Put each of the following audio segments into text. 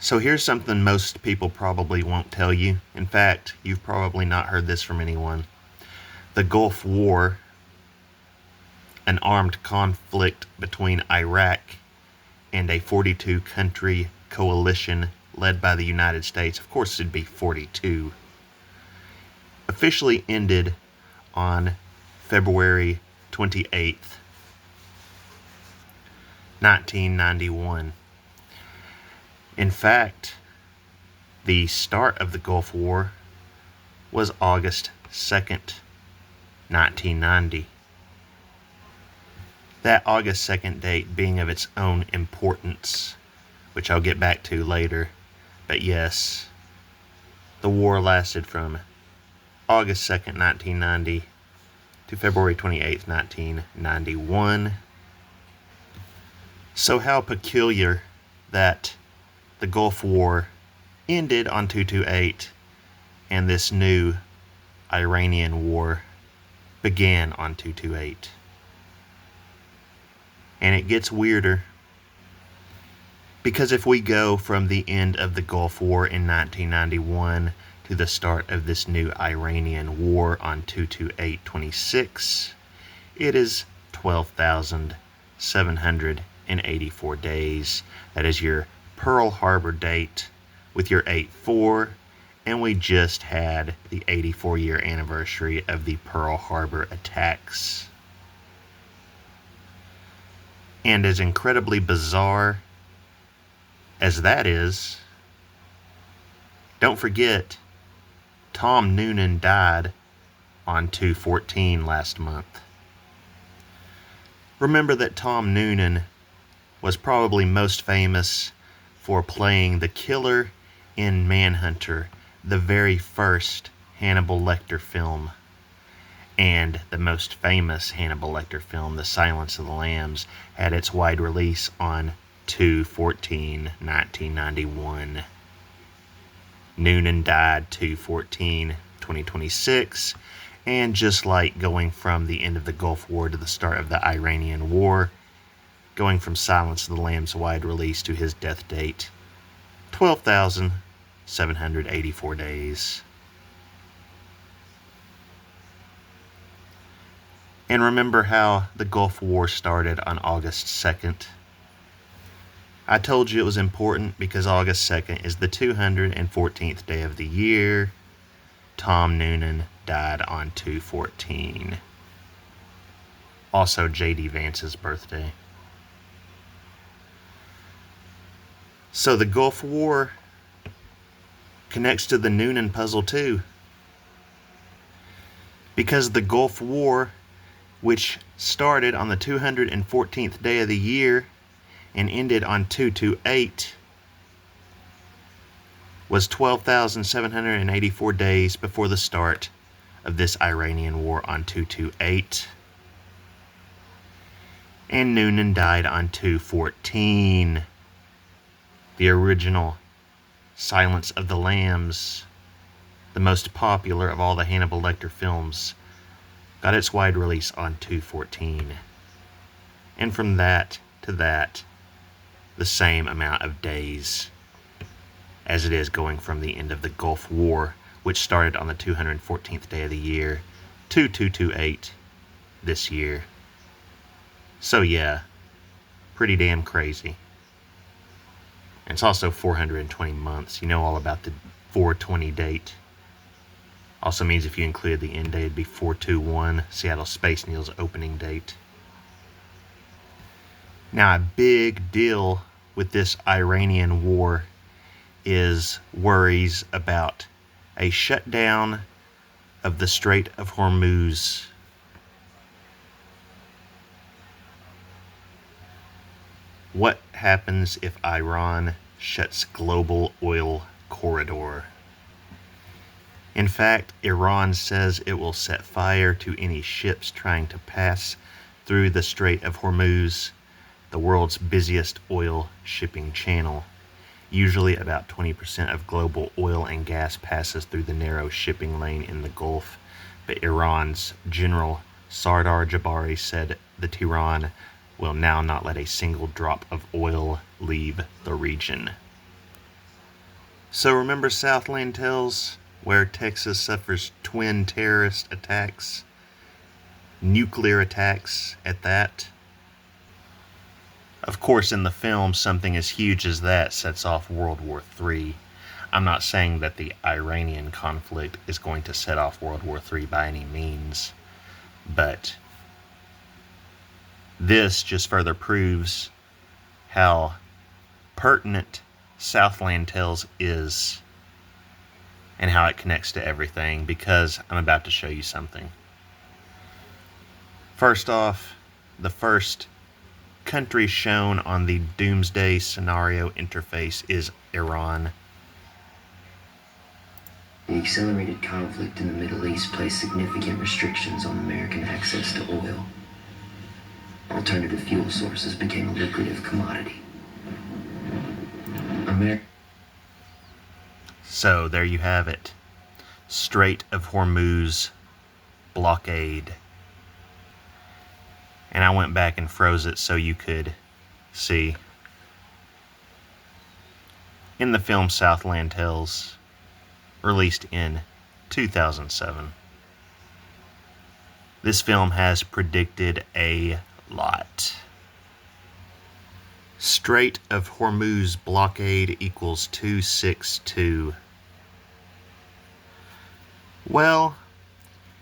So here's something most people probably won't tell you. In fact, you've probably not heard this from anyone. The Gulf War, an armed conflict between Iraq and a 42-country coalition led by the United States, of course it'd be 42, officially ended on February 28th, 1991. In fact, the start of the Gulf War was August 2nd, 1990. That August 2nd date being of its own importance, which I'll get back to later. But yes, the war lasted from August 2nd, 1990 to February 28th, 1991. So how peculiar that the Gulf War ended on 2/28 and this new Iranian war began on 2/28. And it gets weirder, because if we go from the end of the Gulf War in 1991 to the start of this new Iranian war on 2/28/26, it is 12,784 days. That is your Pearl Harbor date with your 8/4, and we just had the 84-year anniversary of the Pearl Harbor attacks. And as incredibly bizarre as that is, don't forget, Tom Noonan died on 2/14 last month. Remember that Tom Noonan was probably most famous for playing the killer in Manhunter, the very first Hannibal Lecter film, and the most famous Hannibal Lecter film, The Silence of the Lambs, had its wide release on 2/14/1991. Noonan died 2/14/2026, and just like going from the end of the Gulf War to the start of the Iranian War, going from Silence of the Lambs wide release to his death date, 12,784 days. And remember how the Gulf War started on August 2nd. I told you it was important because August 2nd is the 214th day of the year. Tom Noonan died on 2/14. Also J.D. Vance's birthday. So the Gulf War connects to the Noonan puzzle too, because the Gulf War, which started on the 214th day of the year and ended on 2/28, was 12,784 days before the start of this Iranian war on 2/28. And Noonan died on 2/14. The original Silence of the Lambs, the most popular of all the Hannibal Lecter films, got its wide release on 2/14. And from that to that, the same amount of days as it is going from the end of the Gulf War, which started on the 214th day of the year, to 2/28 this year. So yeah, pretty damn crazy. And it's also 420 months. You know all about the 420 date. Also means if you included the end date, it'd be 4/21, Seattle Space Needle's opening date. Now, a big deal with this Iranian war is worries about a shutdown of the Strait of Hormuz. What happens if Iran shuts global oil corridor? In fact, Iran says it will set fire to any ships trying to pass through the Strait of Hormuz, the world's busiest oil shipping channel. Usually about 20% of global oil and gas passes through the narrow shipping lane in the Gulf, but Iran's General Sardar Jabari said the Tehran will now not let a single drop of oil leave the region. So remember Southland Tales, where Texas suffers twin terrorist attacks, nuclear attacks at that? Of course, in the film, something as huge as that sets off World War III. I'm not saying that the Iranian conflict is going to set off World War III by any means, but this just further proves how pertinent Southland Tales is and how it connects to everything, because I'm about to show you something. First off, the first country shown on the Doomsday Scenario interface is Iran. The accelerated conflict in the Middle East placed significant restrictions on American access to oil. Alternative fuel sources became a lucrative commodity. So there you have it. Strait of Hormuz Blockade. And I went back and froze it so you could see. In the film Southland Tales, released in 2007. This film has predicted a lot. Strait of Hormuz Blockade equals 262. Well,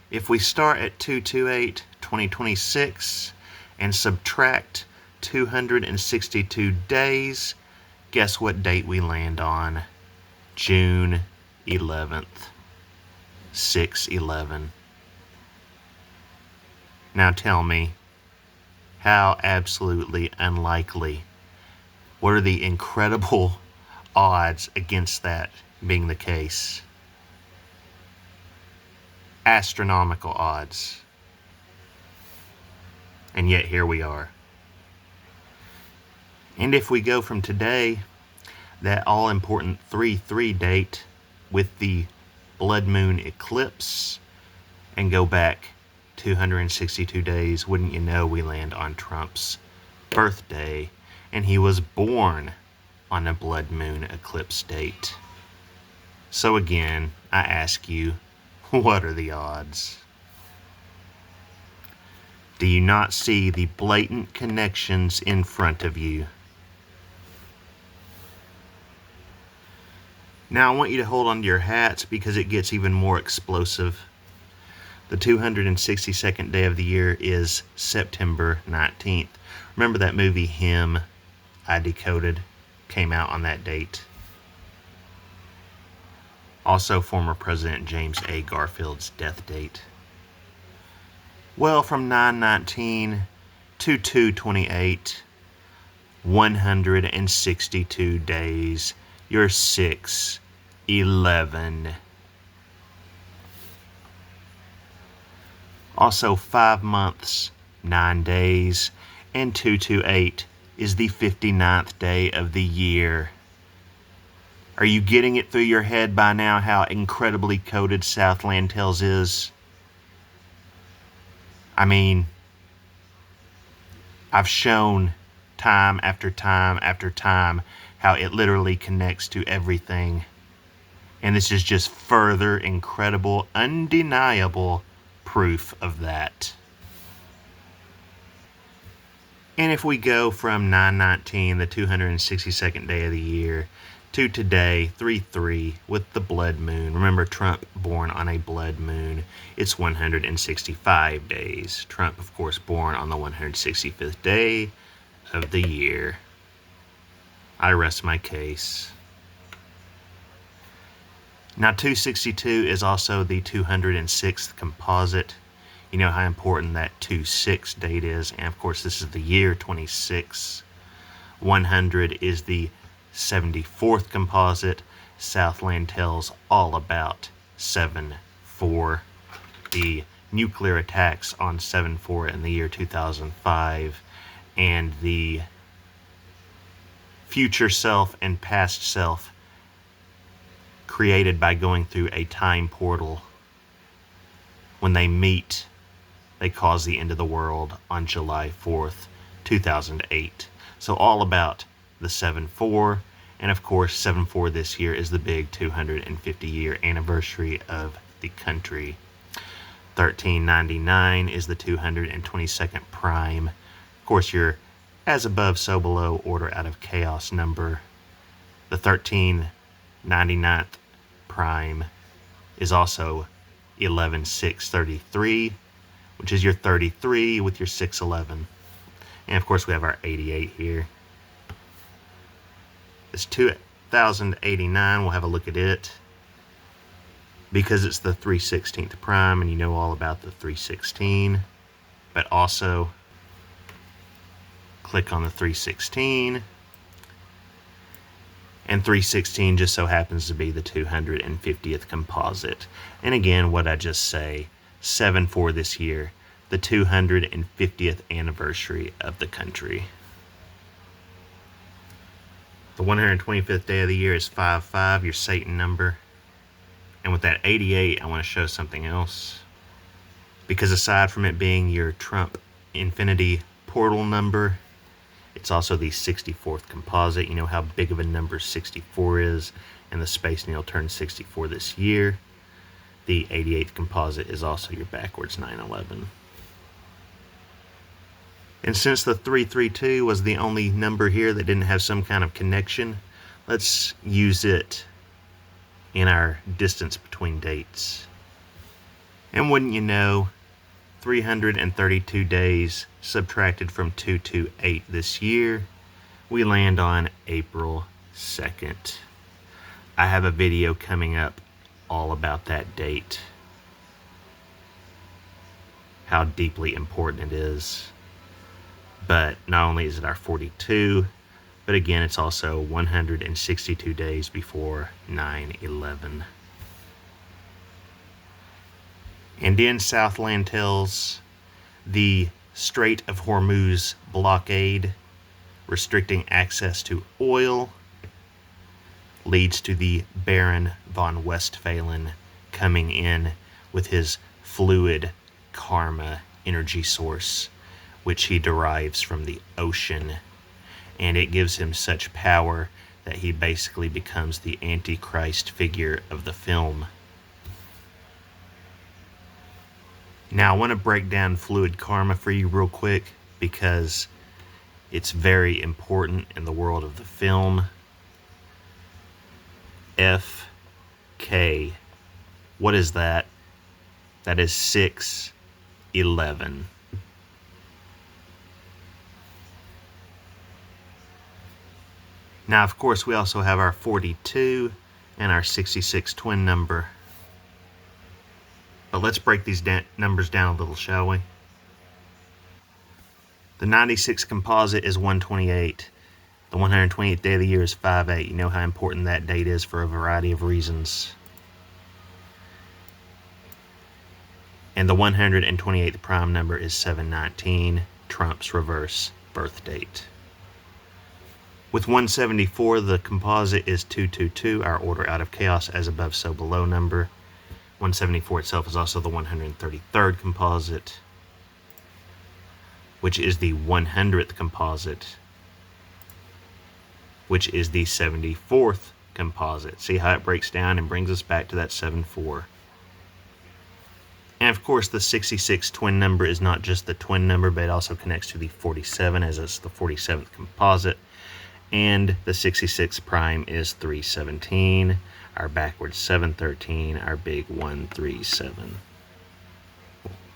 if we start at 2/28/2026 and subtract 262 days, guess what date we land on? June 11th. 6/11. Now tell me, how absolutely unlikely. What are the incredible odds against that being the case? Astronomical odds. And yet here we are. And if we go from today, that all-important 3/3 date with the blood moon eclipse, and go back 262 days, wouldn't you know we land on Trump's birthday, and he was born on a blood moon eclipse date. So again, I ask you, what are the odds? Do you not see the blatant connections in front of you? Now I want you to hold on to your hats because it gets even more explosive. The 262nd day of the year is September 19th. Remember that movie Him, I Decoded, came out on that date. Also former President James A. Garfield's death date. Well, from 9/19 to 2/28, 162 days, you're 6/11. Also 5 months, 9 days, and 2/28 is the 59th day of the year. Are you getting it through your head by now how incredibly coded Southland Tales is? I mean, I've shown time after time after time how it literally connects to everything. And this is just further incredible, undeniable proof of that. And if we go from 9/19, the 262nd day of the year, to today, 3/3, with the blood moon. Remember, Trump born on a blood moon. It's 165 days. Trump, of course, born on the 165th day of the year. I rest my case. Now, 262 is also the 206th composite. You know how important that 26 date is. And, of course, this is the year 26. 100 is the 74th composite. Southland Tales all about 7/4. The nuclear attacks on 7/4 in the year 2005, and the future self and past self created by going through a time portal. When they meet, they cause the end of the world on July 4th, 2008. So all about the 7/4 And of course, 7-4 this year is the big 250-year anniversary of the country. 1399 is the 222nd prime. Of course, your as above, so below, order out of chaos number. The 1399th prime is also 11633, which is your 33 with your 611. And of course, we have our 88 here. This 2089, we'll have a look at it because it's the 316th prime, and you know all about the 316. But also, click on the 316. And 316 just so happens to be the 250th composite. And again, what I just say, 7-4 this year, the 250th anniversary of the country. The 125th day of the year is 5-5, your Satan number. And with that 88, I want to show something else. Because aside from it being your Trump infinity portal number, it's also the 64th composite. You know how big of a number 64 is, and the Space Needle turned 64 this year. The 88th composite is also your backwards 911. And since the 332 was the only number here that didn't have some kind of connection, let's use it in our distance between dates. And wouldn't you know, 332 days subtracted from 228 this year, we land on April 2nd. I have a video coming up all about that date, how deeply important it is. But not only is it our 42, but again, it's also 162 days before 9/11. And in Southland Tales, the Strait of Hormuz Blockade, restricting access to oil, leads to the Baron von Westphalen coming in with his fluid karma energy source, which he derives from the ocean. And it gives him such power that he basically becomes the Antichrist figure of the film. Now, I want to break down fluid karma for you real quick because it's very important in the world of the film. FK. What is that? That is 611. Now, of course, we also have our 42 and our 66 twin number. But let's break these numbers down a little, shall we? The 96 composite is 128. The 128th day of the year is 5/8. You know how important that date is for a variety of reasons. And the 128th prime number is 719, Trump's reverse birth date. With 174, the composite is 222, our order out of chaos as above, so below number. 174 itself is also the 133rd composite, which is the 100th composite, which is the 74th composite. See how it breaks down and brings us back to that 7-4. And of course, the 66 twin number is not just the twin number, but it also connects to the 47 as it's the 47th composite. And the 66 prime is 317, our backwards 713, our big 137.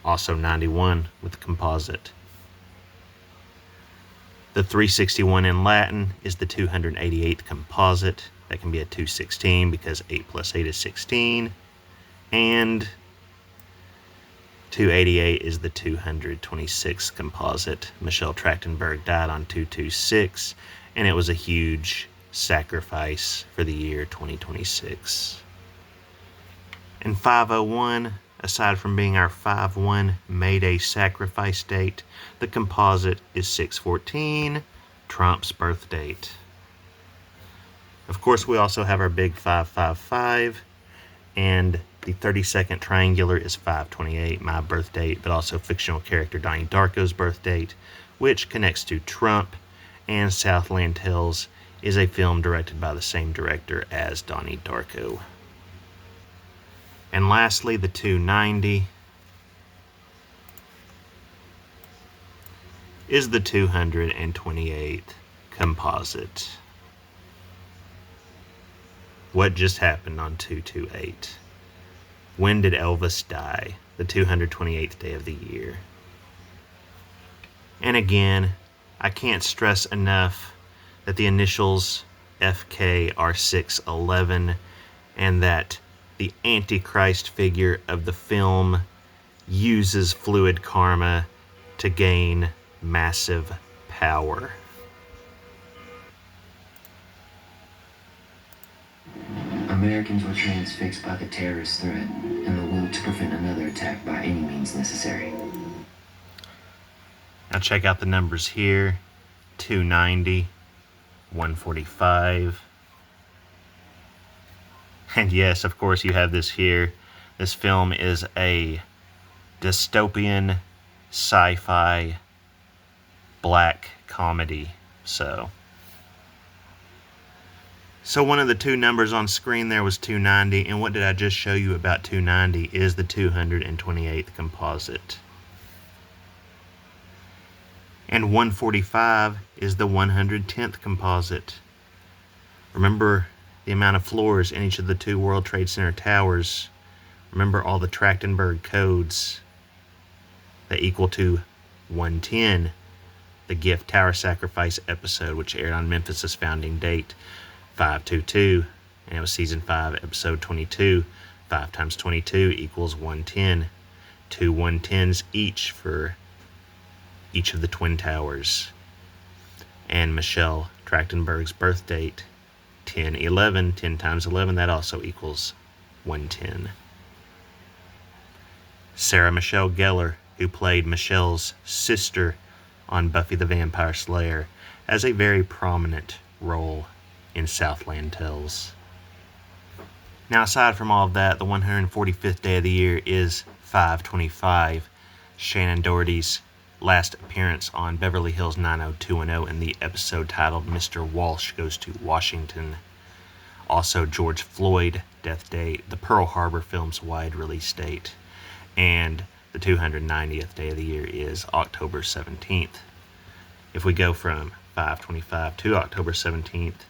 Also 91 with the composite. The 361 in Latin is the 288th composite. That can be a 216 because 8 plus 8 is 16. And 288 is the 226th composite. Michelle Trachtenberg died on 226, and it was a huge sacrifice for the year 2026. And 501, aside from being our 5-1 Mayday sacrifice date, the composite is 614, Trump's birth date. Of course, we also have our big 555, and the 32nd triangular is 528, my birth date, but also fictional character Donnie Darko's birth date, which connects to Trump, and Southland Tales is a film directed by the same director as Donnie Darko. And lastly, the 290 is the 228th composite. What just happened on 228? When did Elvis die? The 228th day of the year. And again, I can't stress enough that the initials FK are 611 and that the Antichrist figure of the film uses fluid karma to gain massive power. Americans were transfixed by the terrorist threat and the will to prevent another attack by any means necessary. Now check out the numbers here. 290, 145. And yes, of course, you have this here. This film is a dystopian sci-fi black comedy. So one of the two numbers on screen there was 290, and what did I just show you about 290 is the 228th composite. And 145 is the 110th composite. Remember the amount of floors in each of the two World Trade Center towers. Remember all the Trachtenberg codes that equal to 110. The Gift Tower Sacrifice episode, which aired on Memphis's founding date, 522, and it was season 5, episode 22. 5 times 22 equals 110. 2 110s each for each of the Twin Towers. And Michelle Trachtenberg's birth date, 10/11. 10 times 11, that also equals 110. Sarah Michelle Gellar, who played Michelle's sister on Buffy the Vampire Slayer, has a very prominent role in Southland Tales. Now, aside from all of that, the 145th day of the year is 525, Shannon Doherty's last appearance on Beverly Hills 90210 in the episode titled Mr. Walsh Goes to Washington. Also, George Floyd death date, the Pearl Harbor film's wide release date, and the 290th day of the year is October 17th. If we go from 525 to October 17th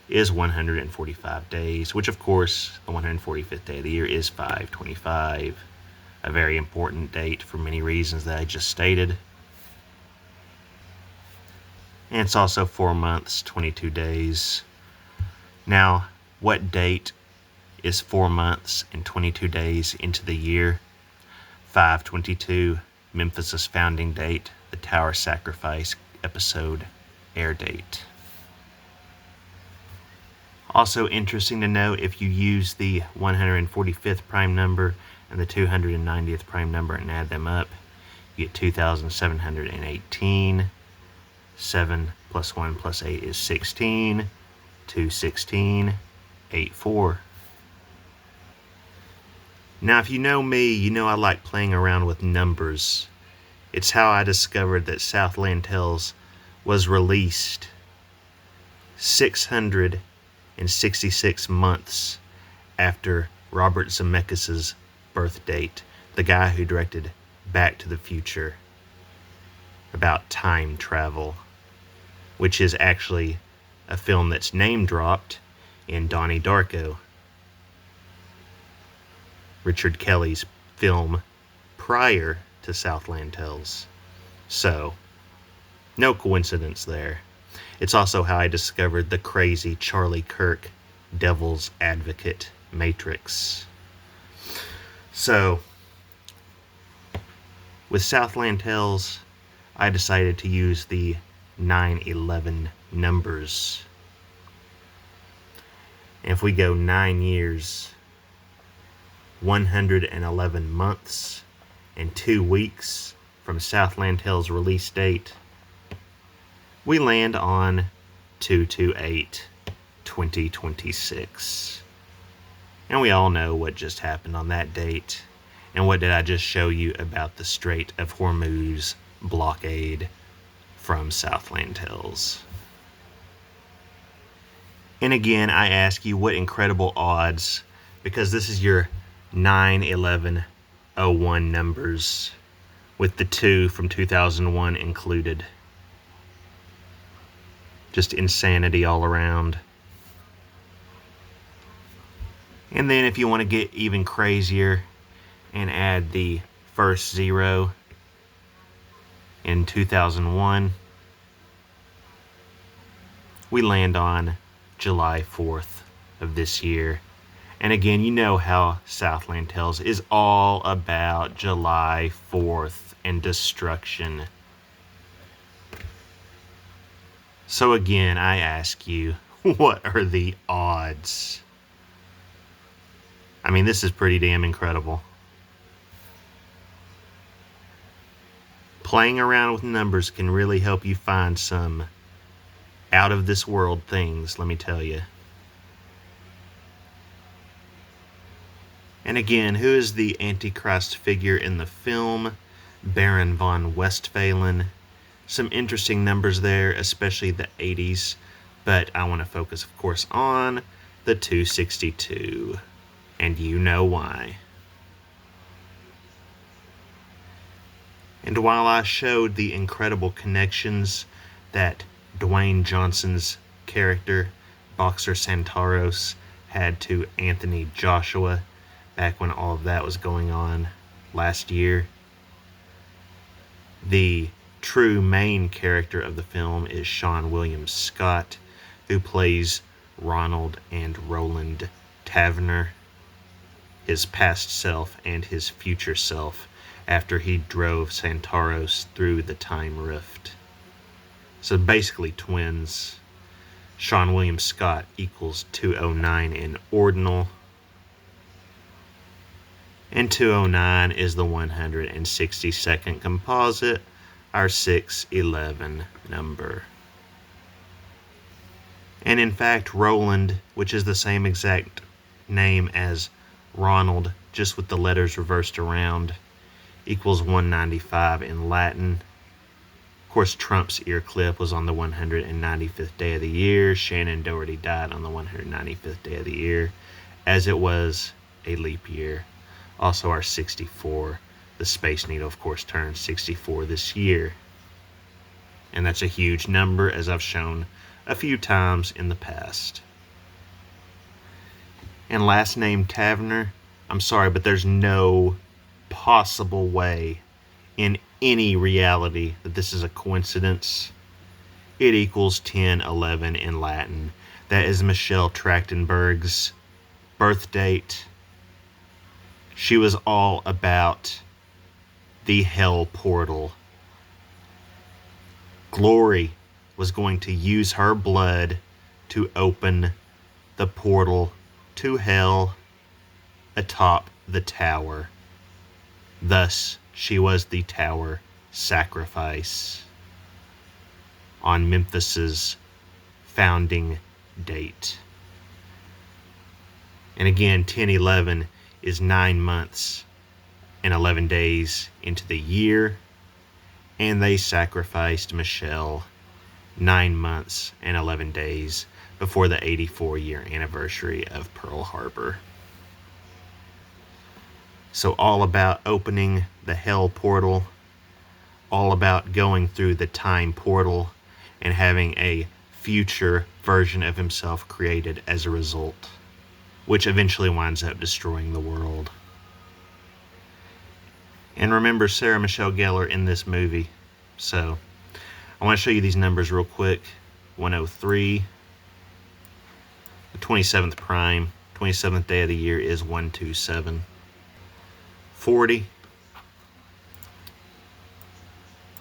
is 145 days, which of course the 145th day of the year is 525. A very important date for many reasons that I just stated. And it's also 4 months, 22 days. Now, what date is 4 months and 22 days into the year? 522, Memphis's founding date, the Tower Sacrifice episode air date. Also interesting to know, if you use the 145th prime number and the 290th prime number and add them up, you get 2,718. 7 plus 1 plus 8 is 16. 216, 84. Now, if you know me, you know I like playing around with numbers. It's how I discovered that Southland Tales was released 666 months after Robert Zemeckis' birth date, the guy who directed Back to the Future, about time travel, which is actually a film that's name dropped in Donnie Darko, Richard Kelly's film prior to Southland Tales. So, no coincidence there. It's also how I discovered the crazy Charlie Kirk Devil's Advocate Matrix. So, with Southland Tales, I decided to use the 9/11 numbers. And if we go 9 years, 111 months, and 2 weeks from Southland Tales' release date, we land on 2/28/2026. And we all know what just happened on that date. And what did I just show you about the Strait of Hormuz Blockade from Southland Tales? And again, I ask you, what incredible odds, because this is your 9/11/01 numbers, with the 2 from 2001 included. Just insanity all around. And then if you want to get even crazier and add the first 0 in 2001, we land on July 4th of this year. And again, you know how Southland Tales is all about July 4th and destruction. So again, I ask you, what are the odds? I mean, this is pretty damn incredible. Playing around with numbers can really help you find some out of this world things, let me tell you. And again, who is the Antichrist figure in the film? Baron von Westphalen. Some interesting numbers there, especially the 80s, but I want to focus, of course, on the 262, and you know why. And while I showed the incredible connections that Dwayne Johnson's character, Boxer Santaros, had to Anthony Joshua back when all of that was going on last year, the true main character of the film is Sean William Scott, who plays Ronald and Roland Taverner, his past self and his future self, after he drove Santaros through the time rift. So basically twins. Sean William Scott equals 209 in ordinal, and 209 is the 162nd composite, our 611 number. And in fact, Roland, which is the same exact name as Ronald, just with the letters reversed around, equals 195 in Latin. Of course, Trump's ear clip was on the 195th day of the year. Shannon Doherty died on the 195th day of the year, as it was a leap year. Also, our 64, the Space Needle, of course, turned 64 this year. And that's a huge number, as I've shown a few times in the past. And last name Taverner, I'm sorry, but there's no possible way in any reality that this is a coincidence. It equals 1011 in Latin. That is Michelle Trachtenberg's birth date. She was all about the hell portal. Glory was going to use her blood to open the portal to hell atop the tower. Thus, she was the tower sacrifice on Memphis's founding date. And again, 1011 is 9 months and 11 days into the year, and they sacrificed Michelle 9 months and 11 days before the 84-year anniversary of Pearl Harbor. So all about opening the hell portal, all about going through the time portal and having a future version of himself created as a result, which eventually winds up destroying the world. And remember Sarah Michelle Gellar in this movie. So I want to show you these numbers real quick. 103, the 27th prime, 27th day of the year is 127. 40,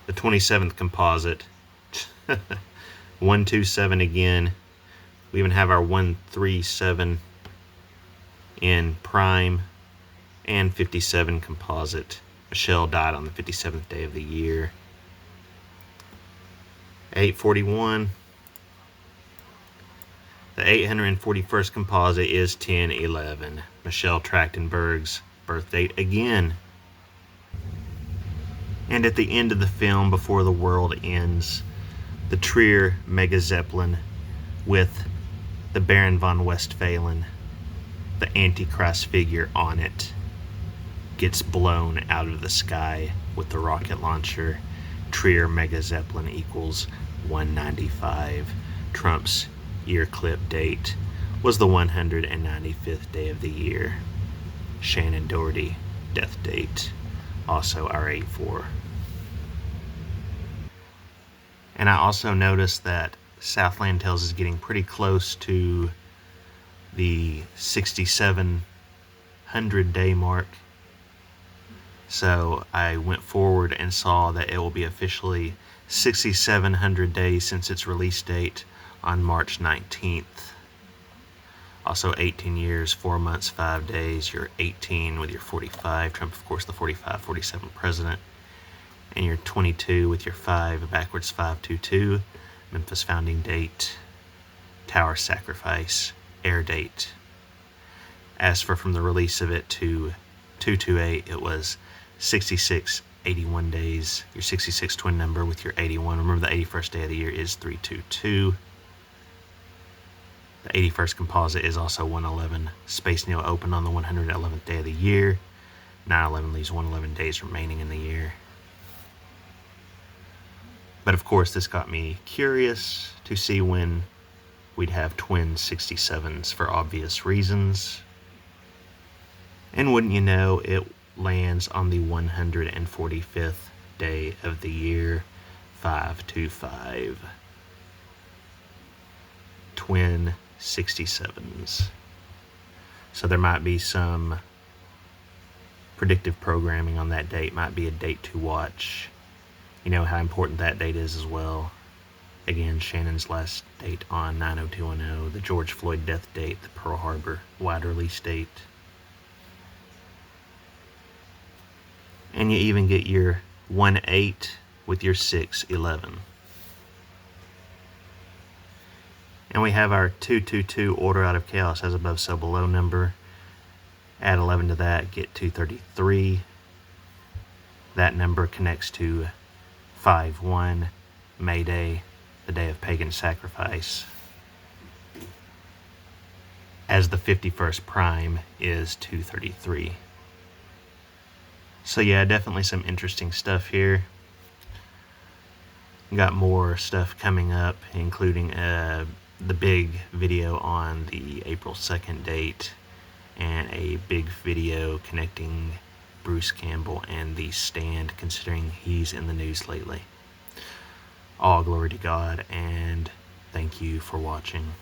the 27th composite, 127 again. We even have our 137 in prime, and 57 composite. Michelle died on the 57th day of the year. 841. The 841st composite is 1011. Michelle Trachtenberg's birth date again. And at the end of the film, before the world ends, the Trier Mega Zeppelin with the Baron von Westphalen, the Antichrist figure on it, gets blown out of the sky with the rocket launcher. Trier Mega Zeppelin equals 195. Trump's ear clip date was the 195th day of the year. Shannon Doherty, death date, also R84. And I also noticed that Southland Tales is getting pretty close to the 6,700 day mark. So I went forward and saw that it will be officially 6,700 days since its release date on March 19th. Also 18 years, 4 months, 5 days. You're 18 with your 45. Trump, of course, the 45, 47 president. And you're 22 with your 5, backwards 522. Memphis founding date. Tower sacrifice. Air date. As for from the release of it to 228, it was 66, 81 days. Your 66 twin number with your 81. Remember, the 81st day of the year is 322. The 81st composite is also 111. Space Needle opened on the 111th day of the year. 9/11 leaves 111 days remaining in the year. But of course, this got me curious to see when we'd have twin 67s for obvious reasons. And wouldn't you know, it lands on the 145th day of the year, 525. Twin 67s. So there might be some predictive programming on that date, might be a date to watch. You know how important that date is as well. Again, Shannon's last date on 90210, the George Floyd death date, the Pearl Harbor wide release date. And you even get your 1-8 with your 6-11. And we have our 222 order out of chaos as above so below number. Add 11 to that, get 233. That number connects to 5-1, May Day, the day of pagan sacrifice, as the 51st prime is 233. So yeah, definitely some interesting stuff here. Got more stuff coming up, including the big video on the April 2nd date and a big video connecting Bruce Campbell and the Stand, considering he's in the news lately. All glory to God, and thank you for watching.